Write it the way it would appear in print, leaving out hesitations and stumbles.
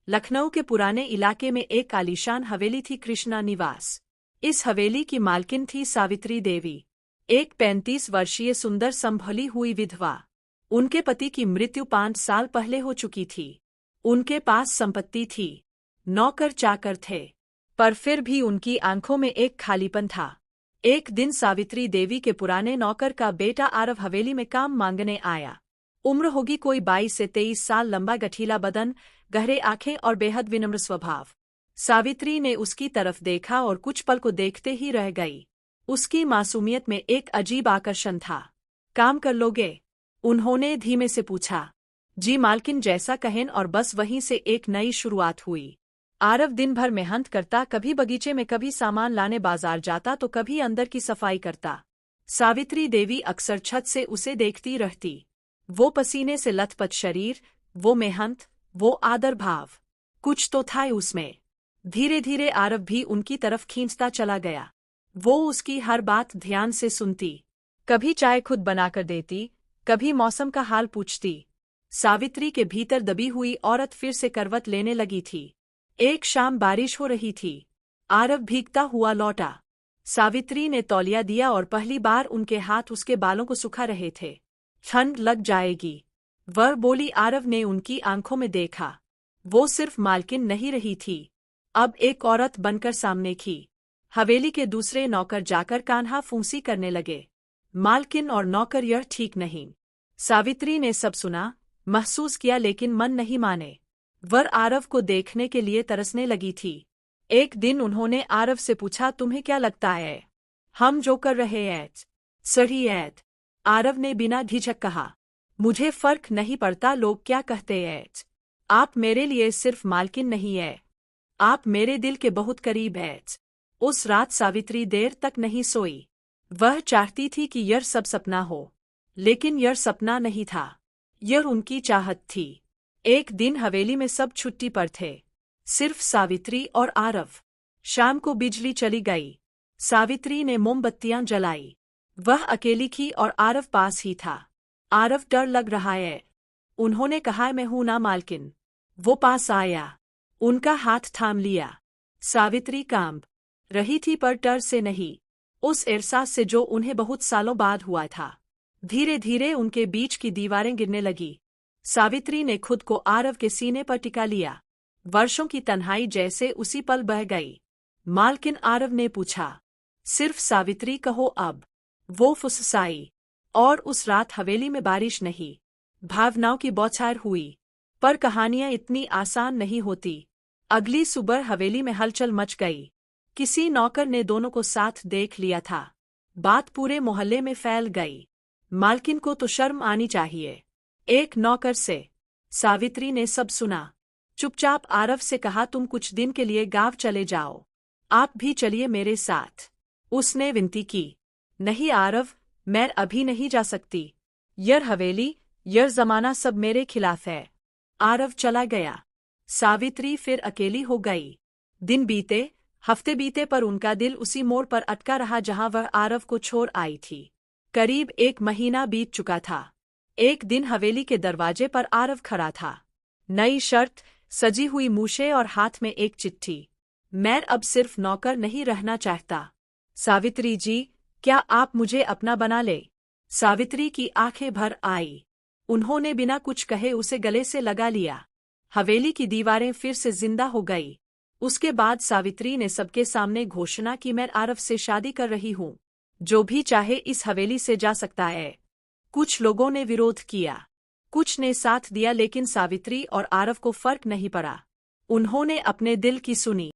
लखनऊ के पुराने इलाके में एक आलीशान हवेली थी, कृष्णा निवास। इस हवेली की मालकिन थी सावित्री देवी, एक 35 वर्षीय सुंदर संभली हुई विधवा। उनके पति की मृत्यु 5 साल पहले हो चुकी थी। उनके पास संपत्ति थी, नौकर चाकर थे, पर फिर भी उनकी आंखों में एक खालीपन था। एक दिन सावित्री देवी के पुराने नौकर का बेटा आरव हवेली में काम मांगने आया। उम्र होगी कोई 22 से 23 साल, लंबा गठीला बदन, गहरे आंखें और बेहद विनम्र स्वभाव। सावित्री ने उसकी तरफ देखा और कुछ पल को देखते ही रह गई। उसकी मासूमियत में एक अजीब आकर्षण था। काम कर लोगे? उन्होंने धीमे से पूछा। जी मालकिन, जैसा कहें। और बस वहीं से एक नई शुरुआत हुई। आरव दिन भर मेहनत करता, कभी बगीचे में, कभी सामान लाने बाजार जाता तो कभी अंदर की सफाई करता। सावित्री देवी अक्सर छत से उसे देखती रहती। वो पसीने से लथपथ शरीर, वो मेहनत, वो आदर भाव, कुछ तो था उसमें। धीरे धीरे आरव भी उनकी तरफ खींचता चला गया। वो उसकी हर बात ध्यान से सुनती, कभी चाय खुद बनाकर देती, कभी मौसम का हाल पूछती। सावित्री के भीतर दबी हुई औरत फिर से करवट लेने लगी थी। एक शाम बारिश हो रही थी। आरव भीगता हुआ लौटा। सावित्री ने तौलिया दिया और पहली बार उनके हाथ उसके बालों को सुखा रहे थे। ठंड लग जाएगी, वह बोली। आरव ने उनकी आंखों में देखा। वो सिर्फ मालकिन नहीं रही थी, अब एक औरत बनकर सामने थी। हवेली के दूसरे नौकर जाकर कान्हा फूंसी करने लगे। मालकिन और नौकर, यह ठीक नहीं। सावित्री ने सब सुना, महसूस किया, लेकिन मन नहीं माने। वह आरव को देखने के लिए तरसने लगी थी। एक दिन उन्होंने आरव से पूछा, तुम्हें क्या लगता है हम जो कर रहे हैं सही है? आरव ने बिना झिझक कहा, मुझे फर्क नहीं पड़ता लोग क्या कहते हैं। आप मेरे लिए सिर्फ मालकिन नहीं है, आप मेरे दिल के बहुत करीब हैं। उस रात सावित्री देर तक नहीं सोई। वह चाहती थी कि यह सब सपना हो, लेकिन यह सपना नहीं था, यह उनकी चाहत थी। एक दिन हवेली में सब छुट्टी पर थे, सिर्फ सावित्री और आरव। शाम को बिजली चली गई। सावित्री ने मोमबत्तियां जलाई। वह अकेली थी और आरव पास ही था। आरव, डर लग रहा है। उन्होंने कहा, मैं हूं ना मालकिन। वो पास आया, उनका हाथ थाम लिया। सावित्री कांप रही थी, पर डर से नहीं, उस एहसास से जो उन्हें बहुत सालों बाद हुआ था। धीरे धीरे उनके बीच की दीवारें गिरने लगी। सावित्री ने खुद को आरव के सीने पर टिका लिया। वर्षों की तन्हाई जैसे उसी पल बह गई। मालकिन, आरव ने पूछा। सिर्फ सावित्री कहो अब। वो फुसफुसाई। और उस रात हवेली में बारिश नहीं, भावनाओं की बौछार हुई। पर कहानियां इतनी आसान नहीं होती। अगली सुबह हवेली में हलचल मच गई। किसी नौकर ने दोनों को साथ देख लिया था। बात पूरे मोहल्ले में फैल गई। मालकिन को तो शर्म आनी चाहिए, एक नौकर से। सावित्री ने सब सुना। चुपचाप आरव से कहा, तुम कुछ दिन के लिए गांव चले जाओ, आप भी चलिए मेरे साथ। उसने विनती की। नहीं आरव, मैं अभी नहीं जा सकती। यह हवेली, यह जमाना सब मेरे खिलाफ है। आरव चला गया। सावित्री फिर अकेली हो गई। दिन बीते, हफ्ते बीते, पर उनका दिल उसी मोड़ पर अटका रहा जहां वह आरव को छोड़ आई थी। करीब 1 महीना बीत चुका था। एक दिन हवेली के दरवाजे पर आरव खड़ा था। नई शर्ट, सजी हुई मूछें और हाथ में एक चिट्ठी। मैं अब सिर्फ नौकर नहीं रहना चाहता। सावित्री जी, क्या आप मुझे अपना बना ले? सावित्री की आंखें भर आई। उन्होंने बिना कुछ कहे उसे गले से लगा लिया। हवेली की दीवारें फिर से जिंदा हो गई। उसके बाद सावित्री ने सबके सामने घोषणा की, मैं आरव से शादी कर रही हूँ। जो भी चाहे इस हवेली से जा सकता है। कुछ लोगों ने विरोध किया, कुछ ने साथ दिया, लेकिन सावित्री और आरव को फर्क नहीं पड़ा। उन्होंने अपने दिल की सुनी।